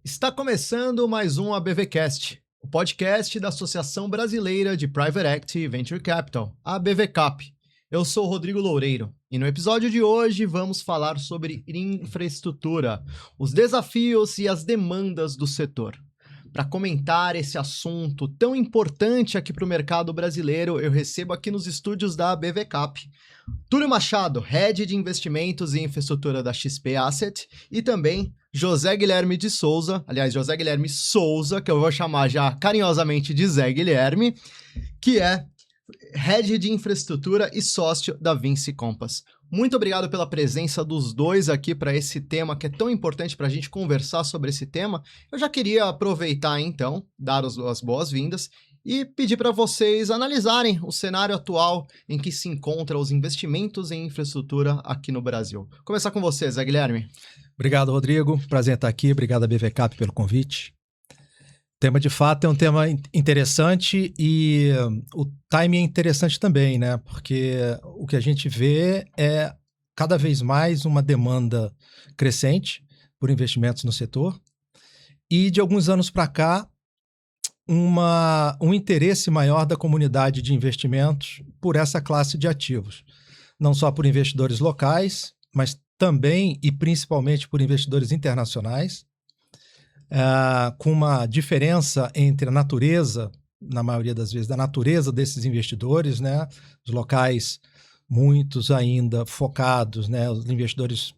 Está começando mais um ABVcast, o podcast da Associação Brasileira de Private Equity e Venture Capital, a ABVCAP. Eu sou o Rodrigo Loureiro e no episódio de hoje vamos falar sobre infraestrutura, os desafios e as demandas do setor. Para comentar esse assunto tão importante aqui para o mercado brasileiro, eu recebo aqui nos estúdios da ABVCAP Túlio Machado, Head de Investimentos e Infraestrutura da XP Asset, e também José Guilherme de Souza, José Guilherme Souza, que eu vou chamar já carinhosamente de Zé Guilherme, que é Head de Infraestrutura e sócio da Vinci Compass. Muito obrigado pela presença dos dois aqui para esse tema que é tão importante para a gente conversar sobre esse tema. Eu já queria aproveitar então, dar as boas-vindas e pedir para vocês analisarem o cenário atual em que se encontram os investimentos em infraestrutura aqui no Brasil. Começar com você, Zé Guilherme. Obrigado, Rodrigo. Prazer estar aqui. Obrigado à BVCAP pelo convite. O tema, de fato, é um tema interessante e o timing é interessante também, né? Porque o que a gente vê é cada vez mais uma demanda crescente por investimentos no setor e, de alguns anos para cá, um interesse maior da comunidade de investimentos por essa classe de ativos. Não só por investidores locais, mas também e principalmente por investidores internacionais, com uma diferença entre a natureza, na maioria das vezes, da natureza desses investidores, né? Os locais, muitos ainda focados, né? Os investidores,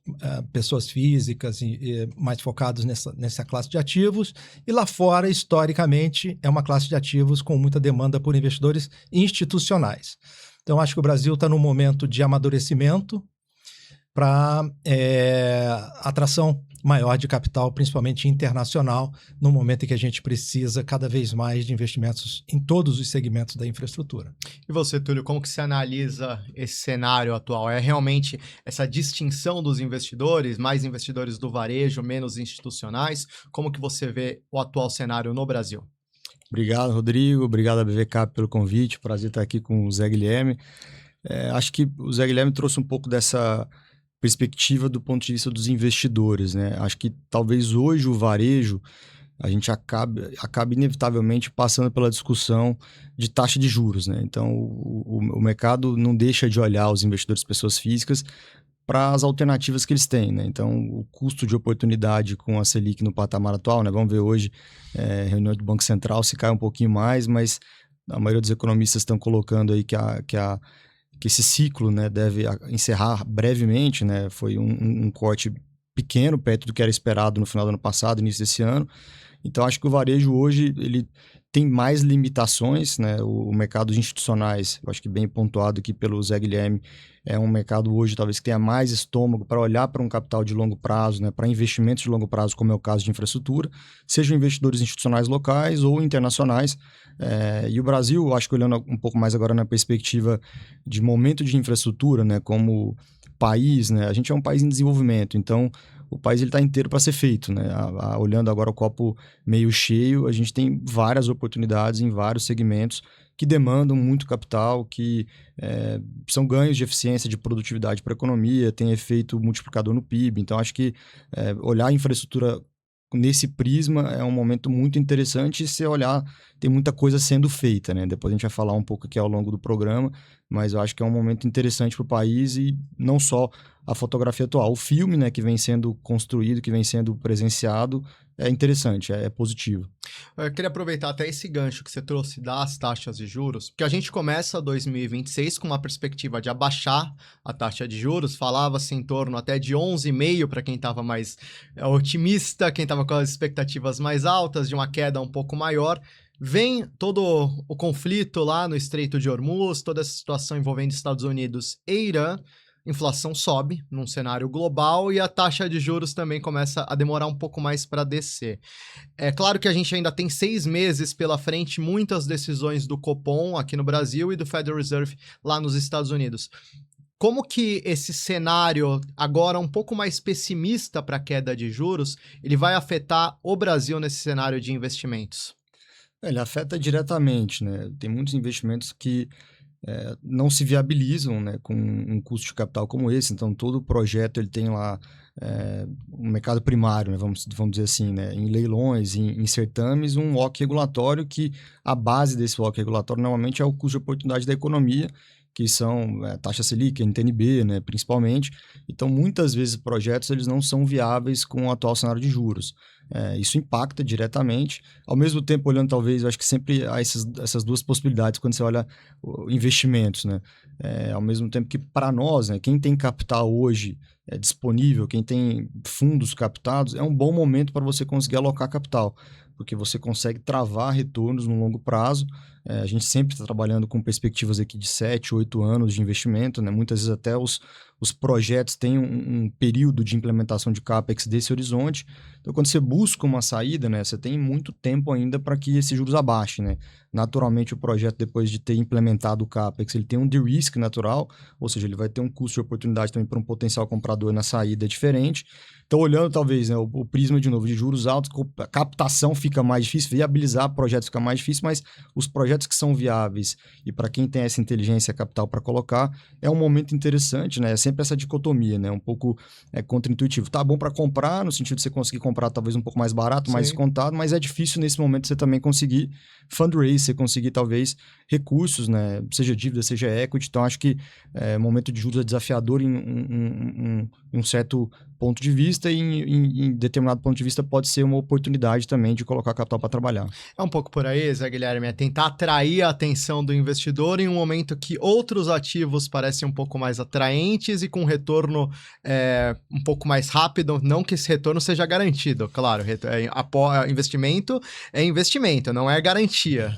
pessoas físicas, e mais focados nessa classe de ativos, e lá fora, historicamente, é uma classe de ativos com muita demanda por investidores institucionais. Então, acho que o Brasil está num momento de amadurecimento para atração maior de capital, principalmente internacional, no momento em que a gente precisa cada vez mais de investimentos em todos os segmentos da infraestrutura. E você, Túlio, como que você analisa esse cenário atual? É realmente essa distinção dos investidores, mais investidores do varejo, menos institucionais? Como que você vê o atual cenário no Brasil? Obrigado, Rodrigo. Obrigado à BVCAP pelo convite. Prazer estar aqui com o Zé Guilherme. Acho que o Zé Guilherme trouxe um pouco dessa perspectiva do ponto de vista dos investidores, né? Acho que talvez hoje o varejo, a gente acabe inevitavelmente passando pela discussão de taxa de juros, né? Então, o mercado não deixa de olhar os investidores pessoas físicas para as alternativas que eles têm, né? Então, o custo de oportunidade com a Selic no patamar atual, né? Vamos ver hoje, reunião do Banco Central, se cai um pouquinho mais, mas a maioria dos economistas estão colocando aí que esse ciclo, né, deve encerrar brevemente, né? Foi um corte pequeno, perto do que era esperado no final do ano passado, início desse ano. Então, acho que o varejo hoje ele tem mais limitações, né? O mercado de institucionais, eu acho que bem pontuado aqui pelo Zé Guilherme, é um mercado hoje talvez que tenha mais estômago para olhar para um capital de longo prazo, né? Para investimentos de longo prazo, como é o caso de infraestrutura, sejam investidores institucionais locais ou internacionais. E o Brasil, acho que olhando um pouco mais agora na perspectiva de momento de infraestrutura, né? Como país, né? A gente é um país em desenvolvimento, então o país está inteiro para ser feito, né? Olhando agora o copo meio cheio, a gente tem várias oportunidades em vários segmentos que demandam muito capital, que são ganhos de eficiência, de produtividade para a economia, tem efeito multiplicador no PIB. Então, acho que olhar a infraestrutura nesse prisma é um momento muito interessante e se olhar, tem muita coisa sendo feita, né? Depois a gente vai falar um pouco aqui ao longo do programa, mas eu acho que é um momento interessante para o país e não só a fotografia atual. O filme, né, que vem sendo construído, que vem sendo presenciado, é interessante, é positivo. Eu queria aproveitar até esse gancho que você trouxe das taxas de juros, porque a gente começa 2026 com uma perspectiva de abaixar a taxa de juros, falava-se em torno até de 11,5% para quem estava mais otimista, quem estava com as expectativas mais altas, de uma queda um pouco maior. Vem todo o conflito lá no Estreito de Hormuz, toda essa situação envolvendo Estados Unidos e Irã, inflação sobe num cenário global e a taxa de juros também começa a demorar um pouco mais para descer. É claro que a gente ainda tem 6 meses pela frente, muitas decisões do Copom aqui no Brasil e do Federal Reserve lá nos Estados Unidos. Como que esse cenário, agora um pouco mais pessimista para a queda de juros, ele vai afetar o Brasil nesse cenário de investimentos? Ele afeta diretamente, né? Tem muitos investimentos que não se viabilizam, né, com um custo de capital como esse. Então, todo projeto ele tem lá um mercado primário, né, vamos dizer assim, né, em leilões, em certames, um WACC regulatório que a base desse WACC regulatório normalmente é o custo de oportunidade da economia, que são taxa Selic, NTN-B, né, principalmente. Então, muitas vezes, projetos eles não são viáveis com o atual cenário de juros. Isso impacta diretamente. Ao mesmo tempo, olhando talvez, eu acho que sempre há essas duas possibilidades quando você olha investimentos, né? Ao mesmo tempo que para nós, né, quem tem capital hoje disponível, quem tem fundos captados, é um bom momento para você conseguir alocar capital, porque você consegue travar retornos no longo prazo. A gente sempre está trabalhando com perspectivas aqui de 7, 8 anos de investimento, né? Muitas vezes até os projetos têm um período de implementação de CAPEX desse horizonte. Então, quando você busca uma saída, né, você tem muito tempo ainda para que esses juros abaixem, né? Naturalmente, o projeto, depois de ter implementado o CAPEX, ele tem um de-risk natural, ou seja, ele vai ter um custo de oportunidade também para um potencial comprador na saída diferente. Então, olhando talvez, né, o prisma de novo de juros altos, a captação fica mais difícil, viabilizar projetos fica mais difícil, mas os projetos que são viáveis e para quem tem essa inteligência capital para colocar, é um momento interessante, né? É sempre essa dicotomia, né? Um pouco contra-intuitivo. Tá bom para comprar, no sentido de você conseguir comprar talvez um pouco mais barato, mais descontado, mas é difícil nesse momento você também conseguir fundraise, você conseguir talvez recursos, né? Seja dívida, seja equity. Então, acho que o momento de juros é desafiador em um certo ponto de vista e em determinado ponto de vista pode ser uma oportunidade também de colocar capital para trabalhar. É um pouco por aí, Zé Guilherme, é tentar atrair a atenção do investidor em um momento que outros ativos parecem um pouco mais atraentes e com retorno um pouco mais rápido, não que esse retorno seja garantido, claro, investimento é investimento, não é garantia.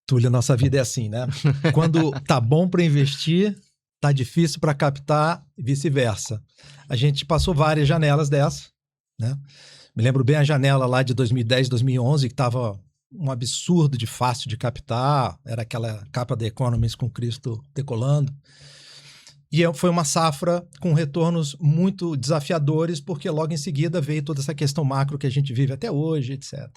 Túlio, nossa vida é assim, né? Quando tá bom para investir, tá difícil para captar e vice-versa. A gente passou várias janelas dessa, né? Me lembro bem a janela lá de 2010, 2011, que estava um absurdo de fácil de captar, era aquela capa da Economist com Cristo decolando. E foi uma safra com retornos muito desafiadores, porque logo em seguida veio toda essa questão macro que a gente vive até hoje, etc.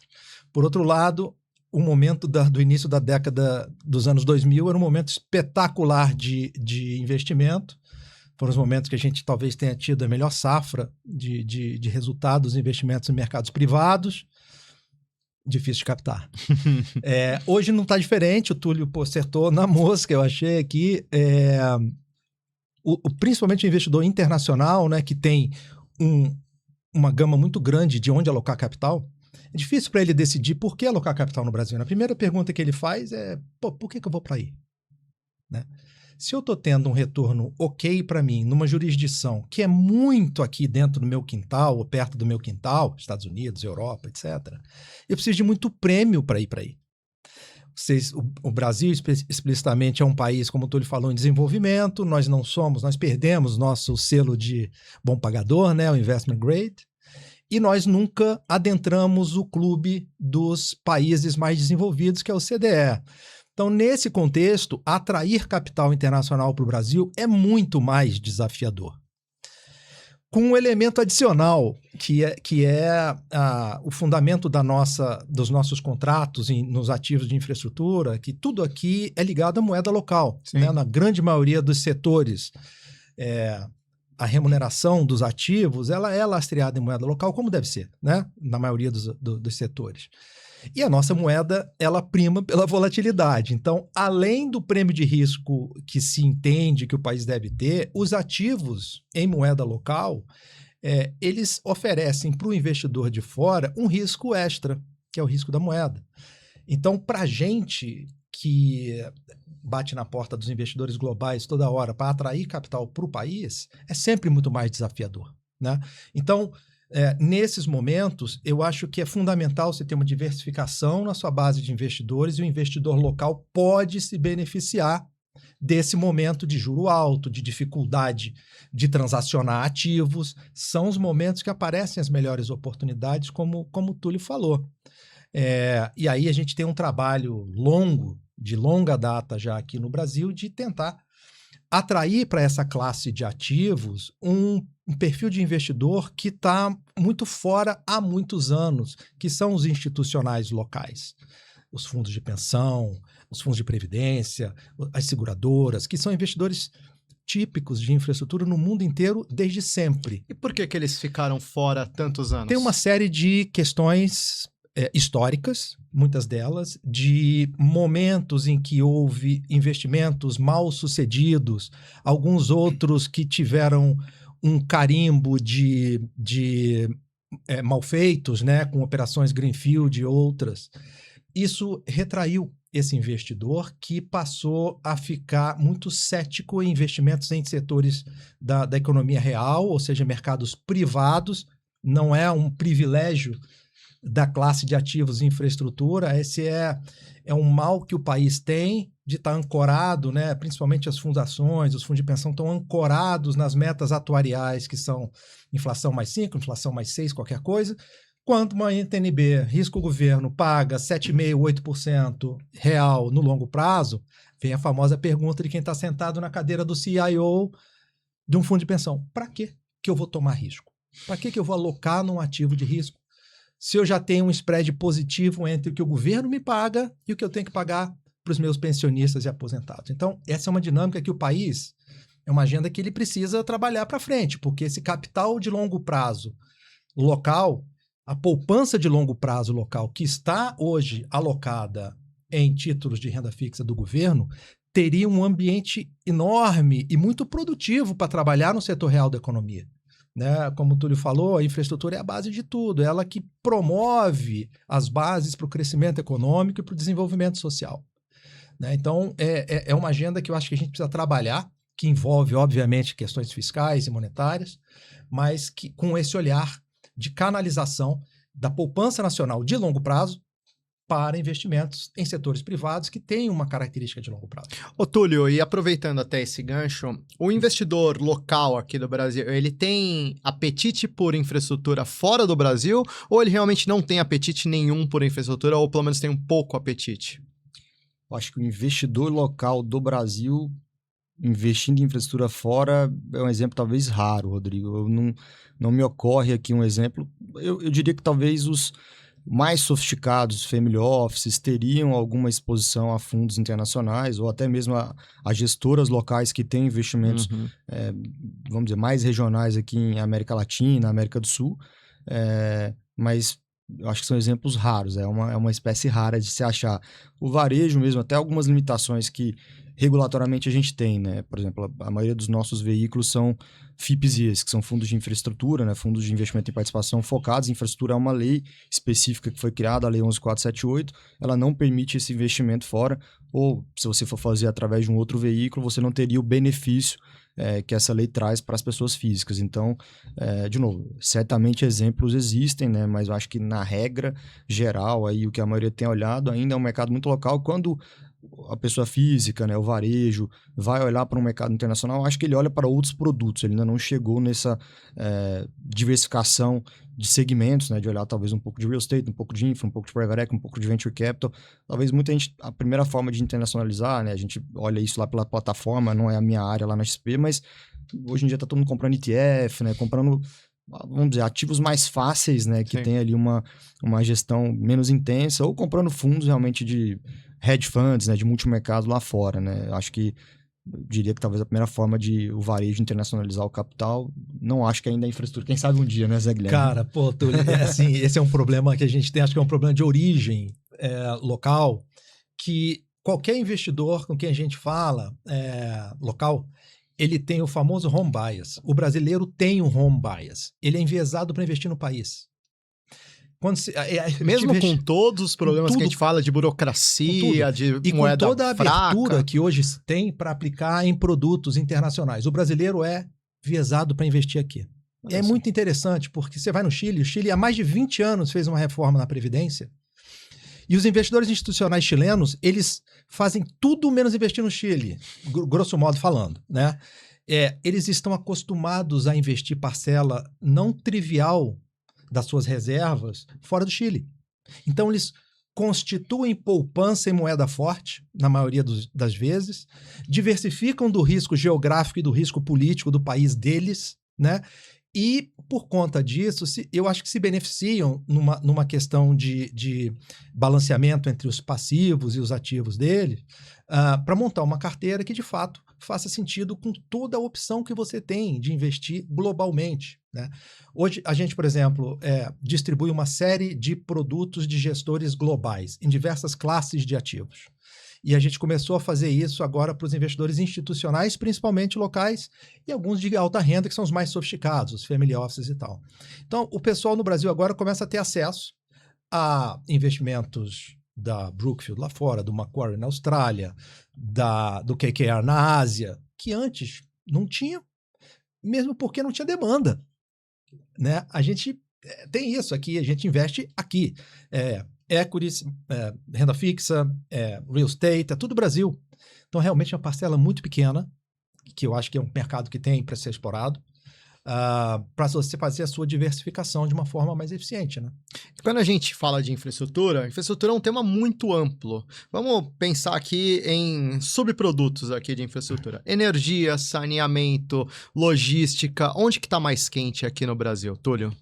Por outro lado, o momento do início da década dos anos 2000 era um momento espetacular de investimento. Foram os momentos que a gente talvez tenha tido a melhor safra de resultados dos investimentos em mercados privados. Difícil de captar. Hoje não está diferente, o Túlio acertou na mosca, eu achei aqui. Principalmente o investidor internacional, né, que tem uma gama muito grande de onde alocar capital, é difícil para ele decidir por que alocar capital no Brasil. A primeira pergunta que ele faz é, por que eu vou para aí? Né? Se eu estou tendo um retorno ok para mim numa jurisdição que é muito aqui dentro do meu quintal, ou perto do meu quintal, Estados Unidos, Europa, etc., eu preciso de muito prêmio para ir para aí. O Brasil explicitamente é um país, como o Túlio falou, em desenvolvimento, nós perdemos nosso selo de bom pagador, né, o investment grade, e nós nunca adentramos o clube dos países mais desenvolvidos, que é o CDE. Então, nesse contexto, atrair capital internacional para o Brasil é muito mais desafiador. Com um elemento adicional, que é o fundamento dos nossos contratos nos ativos de infraestrutura, que tudo aqui é ligado à moeda local. Né? Na grande maioria dos setores, a remuneração dos ativos ela é lastreada em moeda local, como deve ser, né? Na maioria dos setores. E a nossa moeda, ela prima pela volatilidade. Então, além do prêmio de risco que se entende que o país deve ter, os ativos em moeda local, eles oferecem para o investidor de fora um risco extra, que é o risco da moeda. Então, para a gente que bate na porta dos investidores globais toda hora para atrair capital para o país, é sempre muito mais desafiador, né? Então, nesses momentos, eu acho que é fundamental você ter uma diversificação na sua base de investidores e o investidor local pode se beneficiar desse momento de juro alto, de dificuldade de transacionar ativos. São os momentos que aparecem as melhores oportunidades, como o Túlio falou. E aí a gente tem um trabalho de longa data já aqui no Brasil, de tentar atrair para essa classe de ativos um perfil de investidor que está muito fora há muitos anos, que são os institucionais locais. os fundos de pensão, os fundos de previdência, as seguradoras, que são investidores típicos de infraestrutura no mundo inteiro desde sempre. E por que eles ficaram fora há tantos anos? Tem uma série de questões históricas, muitas delas, de momentos em que houve investimentos mal sucedidos, alguns outros que tiveram um carimbo de malfeitos, né, com operações Greenfield e outras. Isso retraiu esse investidor, que passou a ficar muito cético em investimentos em setores da economia real, ou seja, mercados privados. Não é um privilégio da classe de ativos e infraestrutura. Esse é um mal que o país tem de estar ancorado, né? Principalmente as fundações, os fundos de pensão estão ancorados nas metas atuariais, que são inflação mais 5, inflação mais 6, qualquer coisa. Quando uma NTN-B, risco governo, paga 7,5%, 8% real no longo prazo, vem a famosa pergunta de quem está sentado na cadeira do CIO de um fundo de pensão. Para que eu vou tomar risco? Para que eu vou alocar num ativo de risco se eu já tenho um spread positivo entre o que o governo me paga e o que eu tenho que pagar para os meus pensionistas e aposentados? Então, essa é uma dinâmica que o país, é uma agenda que ele precisa trabalhar para frente, porque esse capital de longo prazo local, a poupança de longo prazo local que está hoje alocada em títulos de renda fixa do governo, teria um ambiente enorme e muito produtivo para trabalhar no setor real da economia. Né? Como o Túlio falou, a infraestrutura é a base de tudo, ela que promove as bases para o crescimento econômico e para o desenvolvimento social. Né? Então, é uma agenda que eu acho que a gente precisa trabalhar, que envolve, obviamente, questões fiscais e monetárias, mas que com esse olhar de canalização da poupança nacional de longo prazo para investimentos em setores privados que têm uma característica de longo prazo. Ô Túlio, e aproveitando até esse gancho, o investidor local aqui do Brasil, ele tem apetite por infraestrutura fora do Brasil, ou ele realmente não tem apetite nenhum por infraestrutura, ou pelo menos tem um pouco apetite? Eu acho que o investidor local do Brasil investindo em infraestrutura fora é um exemplo talvez raro, Rodrigo. Não me ocorre aqui um exemplo. Eu diria que talvez os mais sofisticados family offices teriam alguma exposição a fundos internacionais ou até mesmo a gestoras locais que têm investimentos, vamos dizer, mais regionais aqui em América Latina, América do Sul, mas eu acho que são exemplos raros, é uma espécie rara de se achar. O varejo mesmo, até algumas limitações que regulatoriamente a gente tem, né? Por exemplo, a maioria dos nossos veículos são FIPS, que são fundos de infraestrutura, né? Fundos de investimento em participação focados em infraestrutura. É uma lei específica que foi criada, a Lei 11.478, ela não permite esse investimento fora, ou se você for fazer através de um outro veículo, você não teria o benefício que essa lei traz para as pessoas físicas. Então, de novo, certamente exemplos existem, né? Mas eu acho que na regra geral, aí, o que a maioria tem olhado ainda é um mercado muito local. Quando a pessoa física, né, o varejo, vai olhar para um mercado internacional, acho que ele olha para outros produtos, ele ainda não chegou nessa diversificação de segmentos, né, de olhar talvez um pouco de real estate, um pouco de infra, um pouco de private equity, um pouco de venture capital. Talvez muita gente, a primeira forma de internacionalizar, né, a gente olha isso lá pela plataforma, não é a minha área lá na XP, mas hoje em dia está todo mundo comprando ETF, né, comprando, vamos dizer, ativos mais fáceis, né, que tem ali uma gestão menos intensa, ou comprando fundos realmente de hedge funds, né, de multimercado lá fora, né. Acho que eu diria que talvez a primeira forma de o varejo internacionalizar o capital, não acho que ainda é infraestrutura. Quem sabe um dia, né, Zé Guilherme? Cara, pô, Túlio, assim, esse é um problema que a gente tem, acho que é um problema de origem local, que qualquer investidor com quem a gente fala local, ele tem o famoso home bias. O brasileiro tem um home bias. Ele é enviesado para investir no país. Mesmo com todos os problemas que a gente fala de burocracia, de e moeda com toda a fraca, abertura que hoje se tem para aplicar em produtos internacionais, o brasileiro é enviesado para investir aqui. É muito interessante, porque você vai no Chile, o Chile há mais de 20 anos fez uma reforma na Previdência, e os investidores institucionais chilenos, eles fazem tudo menos investir no Chile, grosso modo falando, né? Eles estão acostumados a investir parcela não trivial das suas reservas fora do Chile. Então, eles constituem poupança em moeda forte, na maioria das vezes, diversificam do risco geográfico e do risco político do país deles, né? E, por conta disso, eu acho que se beneficiam numa questão de balanceamento entre os passivos e os ativos dele, para montar uma carteira que, de fato, faça sentido com toda a opção que você tem de investir globalmente, né? Hoje, a gente, por exemplo, distribui uma série de produtos de gestores globais em diversas classes de ativos. E a gente começou a fazer isso agora para os investidores institucionais, principalmente locais, e alguns de alta renda, que são os mais sofisticados, os family offices e tal. Então, o pessoal no Brasil agora começa a ter acesso a investimentos da Brookfield lá fora, do Macquarie na Austrália, do KKR na Ásia, que antes não tinha, mesmo porque não tinha demanda, né? A gente tem isso aqui, a gente investe aqui. Equities, renda fixa, real estate, é tudo Brasil. Então, realmente é uma parcela muito pequena, que eu acho que é um mercado que tem para ser explorado, para você fazer a sua diversificação de uma forma mais eficiente, né? Quando a gente fala de infraestrutura é um tema muito amplo. Vamos pensar aqui em subprodutos aqui de infraestrutura. Energia, saneamento, logística. Onde que está mais quente aqui no Brasil, Túlio?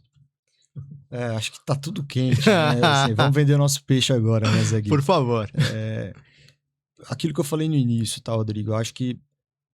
Acho que tá tudo quente, né? Assim, vamos vender nosso peixe agora, né, Zé Gui? Por favor. Aquilo que eu falei no início, tá, Rodrigo? Eu acho que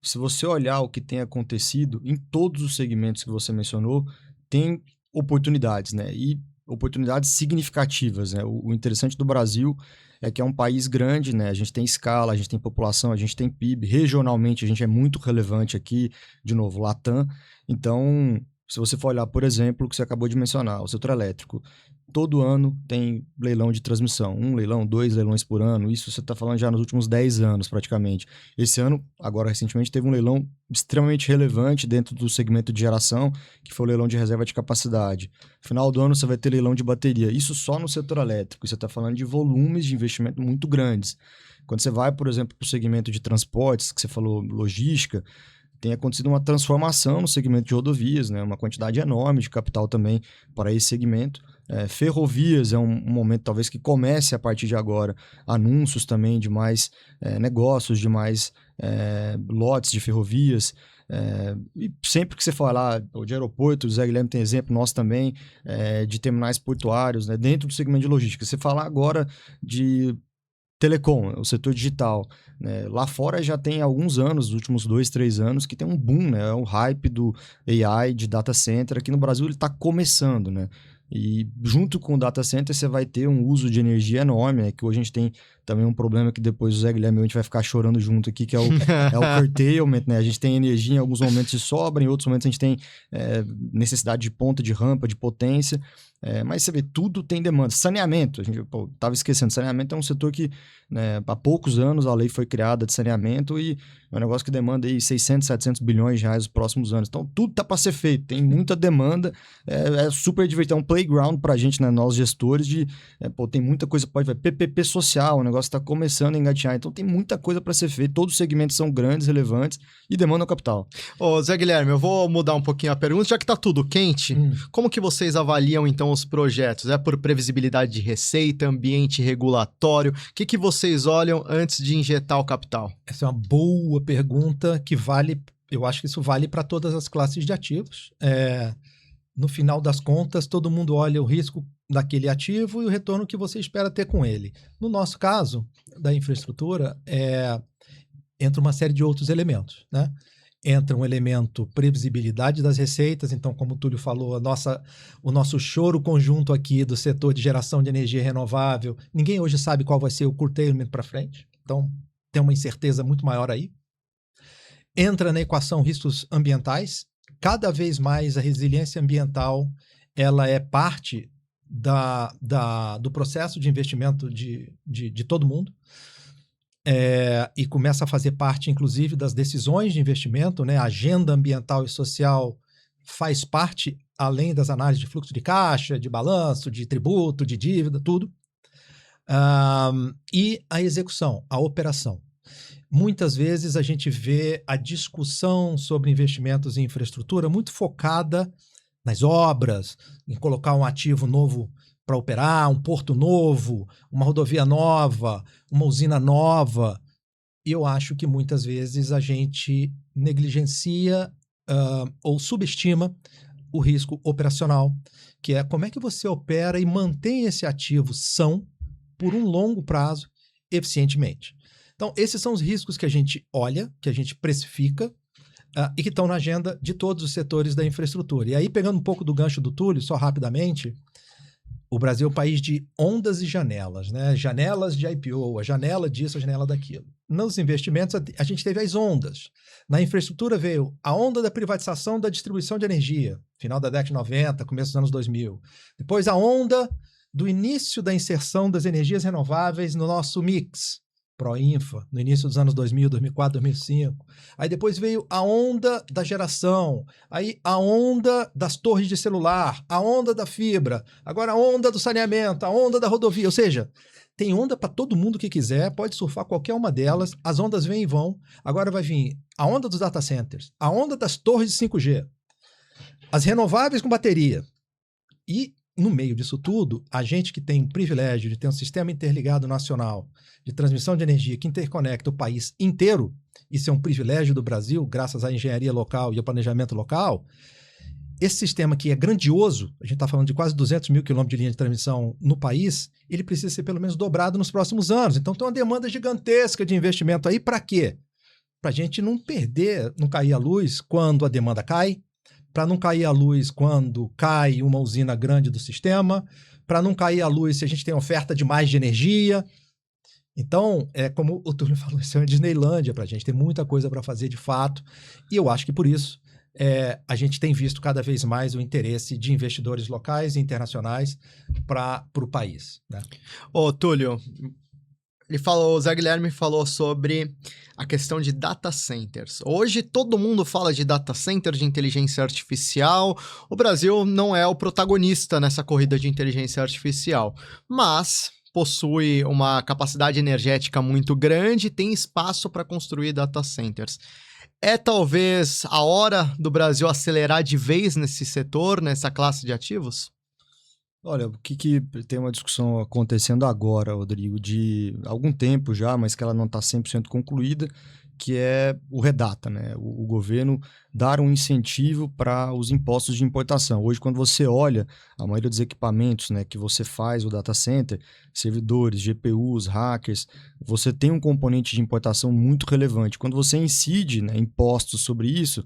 se você olhar o que tem acontecido em todos os segmentos que você mencionou, tem oportunidades, né? E oportunidades significativas, né? O interessante do Brasil é que é um país grande, né? A gente tem escala, a gente tem população, a gente tem PIB. Regionalmente, a gente é muito relevante aqui, de novo, Latam. Então, se você for olhar, por exemplo, o que você acabou de mencionar, o setor elétrico, todo ano tem leilão de transmissão. 1 leilão, 2 leilões por ano. Isso você está falando já nos últimos 10 anos, praticamente. Esse ano, agora recentemente, teve um leilão extremamente relevante dentro do segmento de geração, que foi o leilão de reserva de capacidade. No final do ano, você vai ter leilão de bateria. Isso só no setor elétrico. Você está falando de volumes de investimento muito grandes. Quando você vai, por exemplo, para o segmento de transportes, que você falou, logística, tem acontecido uma transformação no segmento de rodovias, né? Uma quantidade enorme de capital também para esse segmento. Ferrovias é um momento talvez que comece a partir de agora, anúncios também de mais negócios, de mais lotes de ferrovias. E sempre que você falar de aeroporto, o Zé Guilherme tem exemplo, nós também, de terminais portuários, né? Dentro do segmento de logística. Você falar agora de telecom, o setor digital, né? Lá fora já tem alguns anos, os últimos 2, 3 anos, que tem um boom, né? O hype do AI, de data center. Aqui no Brasil ele está começando, né? E junto com o data center você vai ter um uso de energia enorme, né? Que hoje a gente tem também um problema que depois o Zé Guilherme a gente vai ficar chorando junto aqui, que é o curtailment, né? A gente tem energia em alguns momentos de sobra, em outros momentos a gente tem necessidade de ponta, de rampa, de potência. Mas você vê, tudo tem demanda. Saneamento, a gente estava esquecendo, saneamento é um setor que, né, há poucos anos a lei foi criada de saneamento e é um negócio que demanda aí 600, 700 bilhões de reais nos próximos anos. Então, tudo tá para ser feito, tem muita demanda, é super divertido, é um playground para a gente, né, nós gestores, tem muita coisa, pode ver, PPP social, o negócio está começando a engatinhar, então tem muita coisa para ser feita, todos os segmentos são grandes, relevantes e demandam capital. Ô, Zé Guilherme, eu vou mudar um pouquinho a pergunta, já que tá tudo quente, como que vocês avaliam, então, os projetos? É por previsibilidade de receita, ambiente regulatório? O que vocês olham antes de injetar o capital? Essa é uma boa pergunta que vale, eu acho que isso vale para todas as classes de ativos. No final das contas, todo mundo olha o risco daquele ativo e o retorno que você espera ter com ele. No nosso caso, da infraestrutura, entra uma série de outros elementos, né? Entra um elemento previsibilidade das receitas, então, como o Túlio falou, o nosso choro conjunto aqui do setor de geração de energia renovável, ninguém hoje sabe qual vai ser o curtailment para frente, então tem uma incerteza muito maior aí. Entra na equação riscos ambientais, cada vez mais a resiliência ambiental ela é parte do processo de investimento de todo mundo. E começa a fazer parte, inclusive, das decisões de investimento, né? A agenda ambiental e social faz parte, além das análises de fluxo de caixa, de balanço, de tributo, de dívida, tudo. E a execução, a operação. Muitas vezes a gente vê a discussão sobre investimentos em infraestrutura muito focada nas obras, em colocar um ativo novo para operar, um porto novo, uma rodovia nova, uma usina nova. E eu acho que muitas vezes a gente negligencia ou subestima o risco operacional, que é como é que você opera e mantém esse ativo são por um longo prazo, eficientemente. Então, esses são os riscos que a gente olha, que a gente precifica, e que estão na agenda de todos os setores da infraestrutura. E aí, pegando um pouco do gancho do Túlio, só rapidamente, o Brasil é um país de ondas e janelas, né? Janelas de IPO, a janela disso, a janela daquilo. Nos investimentos, a gente teve as ondas. Na infraestrutura veio a onda da privatização da distribuição de energia, final da década de 90, começo dos anos 2000. Depois a onda do início da inserção das energias renováveis no nosso mix, Proinfa, no início dos anos 2000, 2004, 2005. Aí depois veio a onda da geração, aí a onda das torres de celular, a onda da fibra, agora a onda do saneamento, a onda da rodovia. Ou seja, tem onda para todo mundo que quiser, pode surfar qualquer uma delas, as ondas vêm e vão. Agora vai vir a onda dos data centers, a onda das torres de 5G, as renováveis com bateria. E no meio disso tudo, a gente que tem o privilégio de ter um sistema interligado nacional de transmissão de energia que interconecta o país inteiro, isso é um privilégio do Brasil, graças à engenharia local e ao planejamento local, esse sistema que é grandioso, a gente está falando de quase 200 mil quilômetros de linha de transmissão no país, ele precisa ser pelo menos dobrado nos próximos anos. Então tem uma demanda gigantesca de investimento aí para quê? Para a gente não perder, não cair a luz quando a demanda cai, para não cair a luz quando cai uma usina grande do sistema, para não cair a luz se a gente tem oferta demais de energia. Então, é como o Túlio falou, isso é uma Disneylândia para a gente, tem muita coisa para fazer de fato, e eu acho que por isso a gente tem visto cada vez mais o interesse de investidores locais e internacionais para o país. Né? Ô, Túlio, o Zé Guilherme falou sobre a questão de data centers. Hoje todo mundo fala de data center, de inteligência artificial. O Brasil não é o protagonista nessa corrida de inteligência artificial, mas possui uma capacidade energética muito grande e tem espaço para construir data centers. É talvez a hora do Brasil acelerar de vez nesse setor, nessa classe de ativos? Olha, o que tem uma discussão acontecendo agora, Rodrigo, de algum tempo já, mas que ela não está 100% concluída, que é o Redata, né? O governo dar um incentivo para os impostos de importação. Hoje, quando você olha a maioria dos equipamentos, né, que você faz o data center, servidores, GPUs, hackers, você tem um componente de importação muito relevante. Quando você incide, né, impostos sobre isso,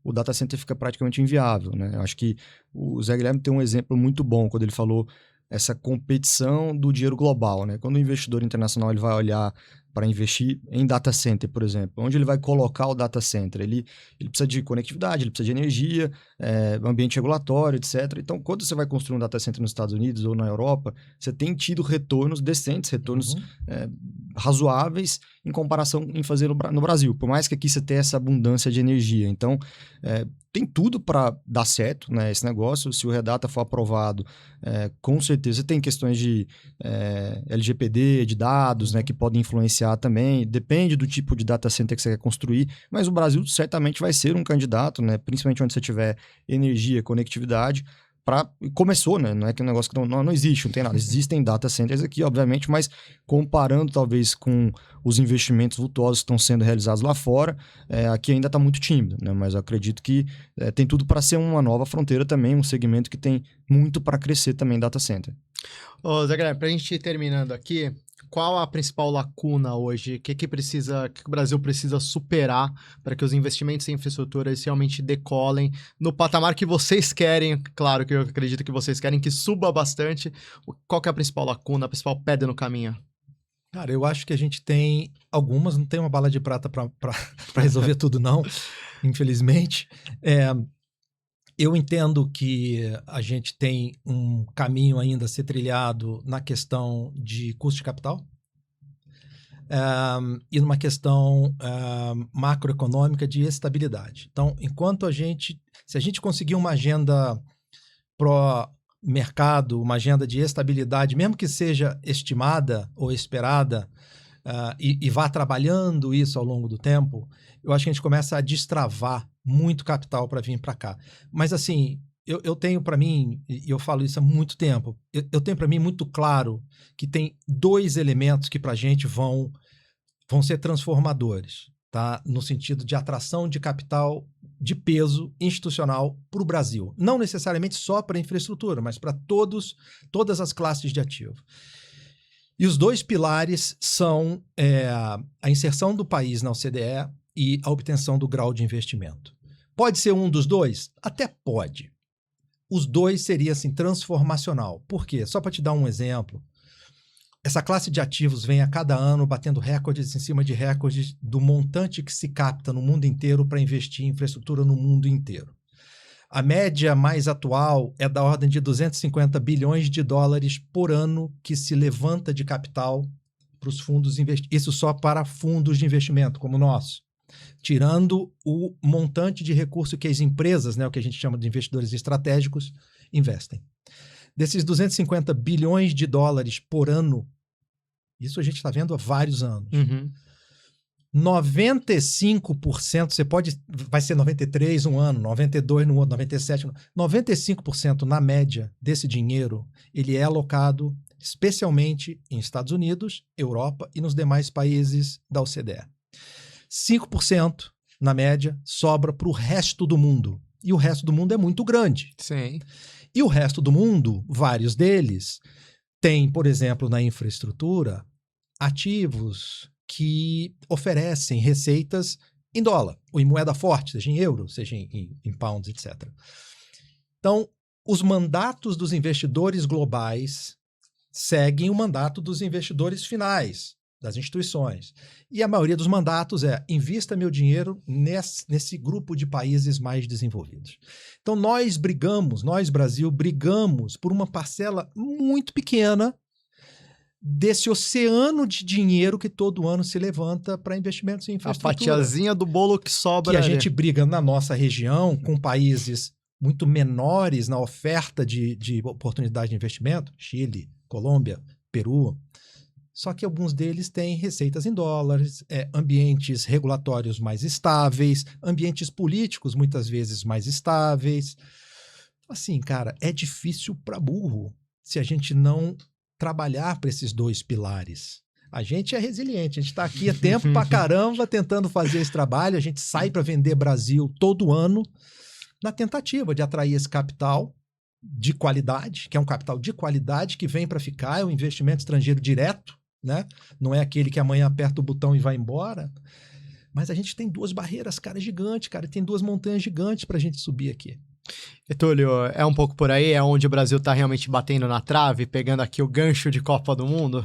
o data center fica praticamente inviável, né? Eu acho que o Zé Guilherme tem um exemplo muito bom quando ele falou essa competição do dinheiro global, né? Quando o investidor internacional ele vai olhar para investir em data center, por exemplo, onde ele vai colocar o data center? Ele precisa de conectividade, ele precisa de energia, ambiente regulatório, etc. Então, quando você vai construir um data center nos Estados Unidos ou na Europa, você tem tido retornos decentes, retornos razoáveis em comparação em fazer no Brasil, por mais que aqui você tenha essa abundância de energia. Então, tem tudo para dar certo, né, esse negócio. Se o Redata for aprovado, com certeza tem questões de LGPD, de dados, né, que podem influenciar também. Depende do tipo de data center que você quer construir, mas o Brasil certamente vai ser um candidato, né, principalmente onde você tiver energia, conectividade. Começou, né? Não é que é um negócio que não existe, não tem nada. Existem data centers aqui, obviamente, mas comparando talvez com os investimentos vultuosos que estão sendo realizados lá fora, aqui ainda está muito tímido, né? Mas eu acredito que tem tudo para ser uma nova fronteira também, um segmento que tem muito para crescer também, data center. Ô, Zé Guilherme, para a gente ir terminando aqui, qual a principal lacuna hoje? O que o Brasil precisa superar para que os investimentos em infraestrutura realmente decolem no patamar que vocês querem? Claro que eu acredito que vocês querem que suba bastante. Qual que é a principal lacuna, a principal pedra no caminho? Cara, eu acho que a gente tem algumas, não tem uma bala de prata para resolver tudo não, infelizmente. Eu entendo que a gente tem um caminho ainda a ser trilhado na questão de custo de capital e numa questão macroeconômica de estabilidade. Então, se a gente conseguir uma agenda pró-mercado, uma agenda de estabilidade, mesmo que seja estimada ou esperada, e vá trabalhando isso ao longo do tempo, eu acho que a gente começa a destravar muito capital para vir para cá. Mas assim, eu tenho para mim, e eu falo isso há muito tempo, eu tenho para mim muito claro que tem dois elementos que para a gente vão ser transformadores, tá? No sentido de atração de capital de peso institucional para o Brasil. Não necessariamente só para a infraestrutura, mas para todas as classes de ativo. E os dois pilares são a inserção do país na OCDE e a obtenção do grau de investimento. Pode ser um dos dois? Até pode. Os dois seria assim, transformacional. Por quê? Só para te dar um exemplo. Essa classe de ativos vem a cada ano batendo recordes em cima de recordes do montante que se capta no mundo inteiro para investir em infraestrutura no mundo inteiro. A média mais atual é da ordem de 250 bilhões de dólares por ano que se levanta de capital para os fundos investimentos. Isso só para fundos de investimento como o nosso. Tirando o montante de recurso que as empresas, né, o que a gente chama de investidores estratégicos, investem. Desses 250 bilhões de dólares por ano, isso a gente está vendo há vários anos. 95%, vai ser 93 um ano, 92 no outro, 97, 95% na média desse dinheiro, ele é alocado especialmente em Estados Unidos, Europa e nos demais países da OCDE. 5%, na média, sobra para o resto do mundo. E o resto do mundo é muito grande. Sim. E o resto do mundo, vários deles, tem, por exemplo, na infraestrutura, ativos que oferecem receitas em dólar, ou em moeda forte, seja em euro, seja em pounds, etc. Então, os mandatos dos investidores globais seguem o mandato dos investidores finais, das instituições. E a maioria dos mandatos é: invista meu dinheiro nesse grupo de países mais desenvolvidos. Então nós Brasil, brigamos por uma parcela muito pequena desse oceano de dinheiro que todo ano se levanta para investimentos em infraestrutura. A fatiazinha do bolo que sobra. Que a gente briga na nossa região com países muito menores na oferta de oportunidade de investimento, Chile, Colômbia, Peru. Só que alguns deles têm receitas em dólares, ambientes regulatórios mais estáveis, ambientes políticos muitas vezes mais estáveis. Assim, cara, é difícil para burro se a gente não trabalhar para esses dois pilares. A gente é resiliente, a gente está aqui há tempo pra caramba tentando fazer esse trabalho, a gente sai para vender Brasil todo ano na tentativa de atrair esse capital de qualidade, que é um capital de qualidade que vem para ficar, é um investimento estrangeiro direto, né? Não é aquele que amanhã aperta o botão e vai embora. Mas a gente tem duas barreiras, cara, gigantes, cara. Tem duas montanhas gigantes pra gente subir aqui. E, Túlio, é um pouco por aí? É onde o Brasil tá realmente batendo na trave, pegando aqui o gancho de Copa do Mundo?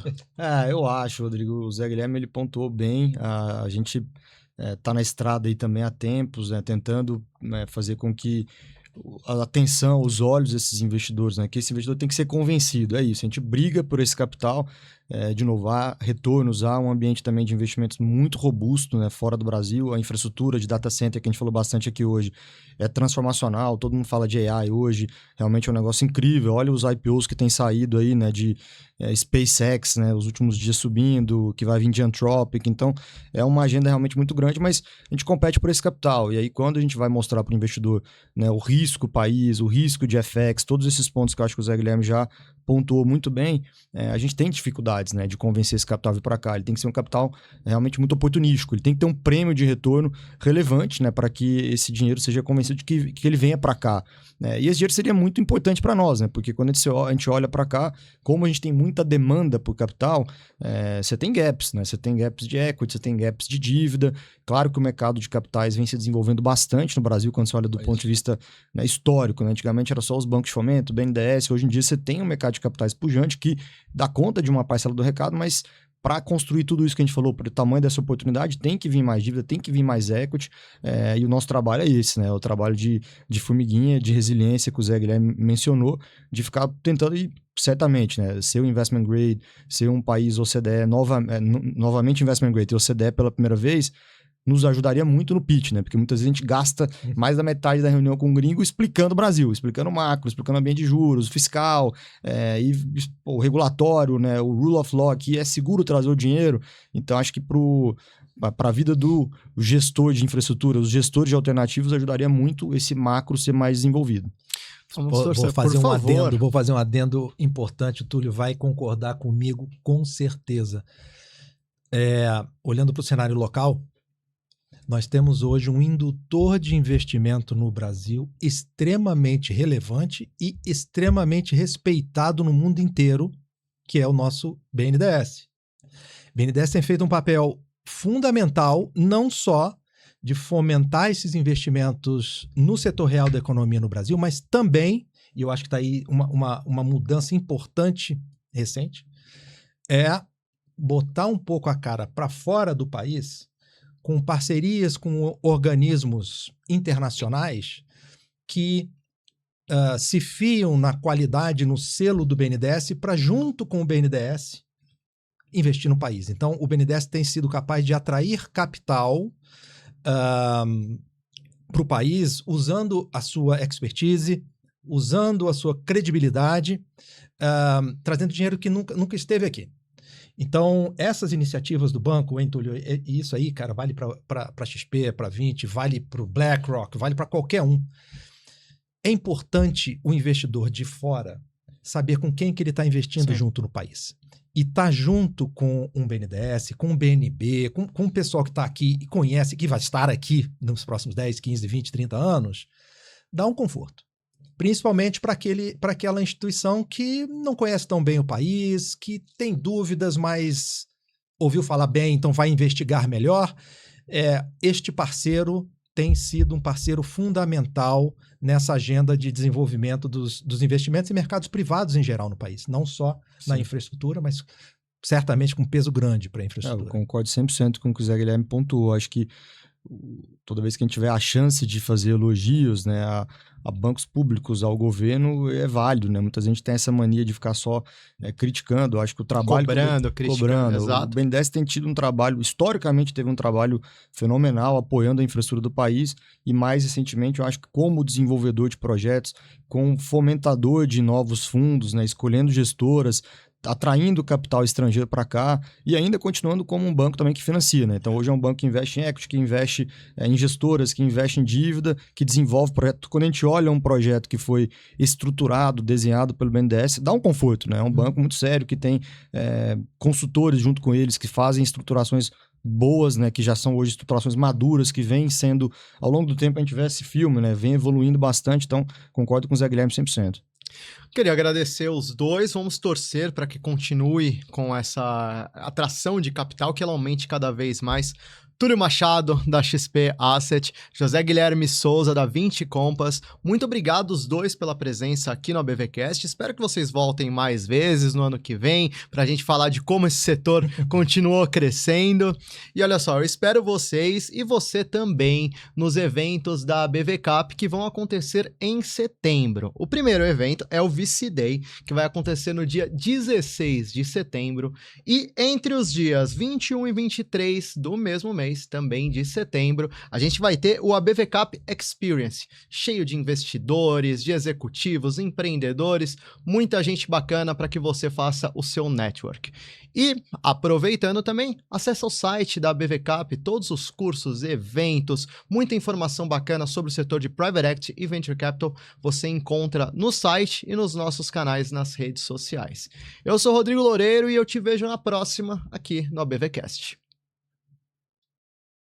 Eu acho, Rodrigo. O Zé Guilherme, ele pontuou bem. A gente tá na estrada aí também há tempos, né, tentando fazer com que a atenção, os olhos desses investidores, né? Que esse investidor tem que ser convencido, é isso. A gente briga por esse capital, de novo, há retornos, há um ambiente também de investimentos muito robusto, né, fora do Brasil. A infraestrutura de data center, que a gente falou bastante aqui hoje, é transformacional. Todo mundo fala de AI hoje, realmente é um negócio incrível. Olha os IPOs que tem saído aí, né, de SpaceX, né, os últimos dias subindo, que vai vir de Anthropic. Então, é uma agenda realmente muito grande, mas a gente compete por esse capital. E aí, quando a gente vai mostrar para o investidor, né, o risco país, o risco de FX, todos esses pontos que eu acho que o Zé Guilherme já pontuou muito bem, a gente tem dificuldades, né, de convencer esse capital a vir para cá. Ele tem que ser um capital realmente muito oportunístico, ele tem que ter um prêmio de retorno relevante, né, para que esse dinheiro seja convencido de que ele venha para cá. E esse dinheiro seria muito importante para nós, né, porque quando a gente olha para cá, como a gente tem muita demanda por capital, você tem gaps, né, você tem gaps de equity, você tem gaps de dívida. Claro que o mercado de capitais vem se desenvolvendo bastante no Brasil, quando você olha do ponto de vista, né, histórico, né? Antigamente era só os bancos de fomento, o BNDES, hoje em dia você tem um mercado de capitais pujante que dá conta de uma parcela do recado, mas para construir tudo isso que a gente falou, para o tamanho dessa oportunidade, tem que vir mais dívida, tem que vir mais equity, e o nosso trabalho é esse, né? O trabalho de formiguinha, de resiliência que o Zé Guilherme mencionou, de ficar tentando ir, certamente, né? Ser um investment grade, ser um país OCDE, novamente investment grade e OCDE pela primeira vez, nos ajudaria muito no pitch, né? Porque muitas vezes a gente gasta mais da metade da reunião com o gringo explicando o Brasil, explicando o macro, explicando o ambiente de juros, fiscal, o regulatório, né? O rule of law, que é seguro trazer o dinheiro. Então, acho que para a vida do gestor de infraestrutura, os gestores de alternativos, ajudaria muito esse macro ser mais desenvolvido. Vou fazer um adendo importante, o Túlio vai concordar comigo com certeza. Olhando para o cenário local, Nós temos hoje um indutor de investimento no Brasil extremamente relevante e extremamente respeitado no mundo inteiro, que é o nosso BNDES. O BNDES tem feito um papel fundamental, não só de fomentar esses investimentos no setor real da economia no Brasil, mas também, e eu acho que está aí uma mudança importante recente, é botar um pouco a cara para fora do país, com parcerias com organismos internacionais que se fiam na qualidade, no selo do BNDES, para, junto com o BNDES, investir no país. Então, o BNDES tem sido capaz de atrair capital para o país, usando a sua expertise, usando a sua credibilidade, trazendo dinheiro que nunca esteve aqui. Então, essas iniciativas do banco, Entulho, e isso aí, cara, vale para XP, para 20, vale para o BlackRock, vale para qualquer um. É importante o investidor de fora saber com quem que ele está investindo junto no país. E estar junto com um BNDES, com um BNB, com o pessoal que está aqui e conhece, que vai estar aqui nos próximos 10, 15, 20, 30 anos, dá um conforto. Principalmente para aquela instituição que não conhece tão bem o país, que tem dúvidas, mas ouviu falar bem, então vai investigar melhor. Este parceiro tem sido um parceiro fundamental nessa agenda de desenvolvimento dos investimentos e mercados privados em geral no país. Não só na infraestrutura, mas certamente com peso grande para a infraestrutura. Eu concordo 100% com o que o Zé Guilherme pontuou. Acho que toda vez que a gente tiver a chance de fazer elogios, né, a bancos públicos, ao governo, é válido, né? Muita gente tem essa mania de ficar só criticando. Eu acho que o trabalho... Cobrando, exato. O BNDES tem tido um trabalho, historicamente teve um trabalho fenomenal, apoiando a infraestrutura do país, e mais recentemente, eu acho que como desenvolvedor de projetos, como fomentador de novos fundos, né, escolhendo gestoras, atraindo capital estrangeiro para cá e ainda continuando como um banco também que financia, né? Então hoje é um banco que investe em equity, que investe em gestoras, que investe em dívida, que desenvolve projeto. Quando a gente olha um projeto que foi estruturado, desenhado pelo BNDES, dá um conforto, né? É um banco muito sério, que tem consultores junto com eles, que fazem estruturações boas, né, que já são hoje estruturações maduras, que vêm sendo, ao longo do tempo a gente vê esse filme, né, vem evoluindo bastante, então concordo com o Zé Guilherme 100%. Queria agradecer os dois, vamos torcer para que continue com essa atração de capital, que ela aumente cada vez mais. Túlio Machado, da XP Asset, José Guilherme Souza, da 20 Compass, muito obrigado os dois pela presença aqui no ABVcast, espero que vocês voltem mais vezes no ano que vem, para a gente falar de como esse setor continuou crescendo. E olha só, eu espero vocês e você também nos eventos da ABVCap que vão acontecer em setembro. O primeiro evento é o VC Day, que vai acontecer no dia 16 de setembro, e entre os dias 21 e 23 do mesmo mês, também de setembro, a gente vai ter o ABVCap Experience, cheio de investidores, de executivos, empreendedores, muita gente bacana para que você faça o seu network. E, aproveitando também, acessa o site da ABVCap, todos os cursos, eventos, muita informação bacana sobre o setor de Private Equity e Venture Capital você encontra no site e nos nossos canais nas redes sociais. Eu sou Rodrigo Loureiro e eu te vejo na próxima aqui no ABVcast.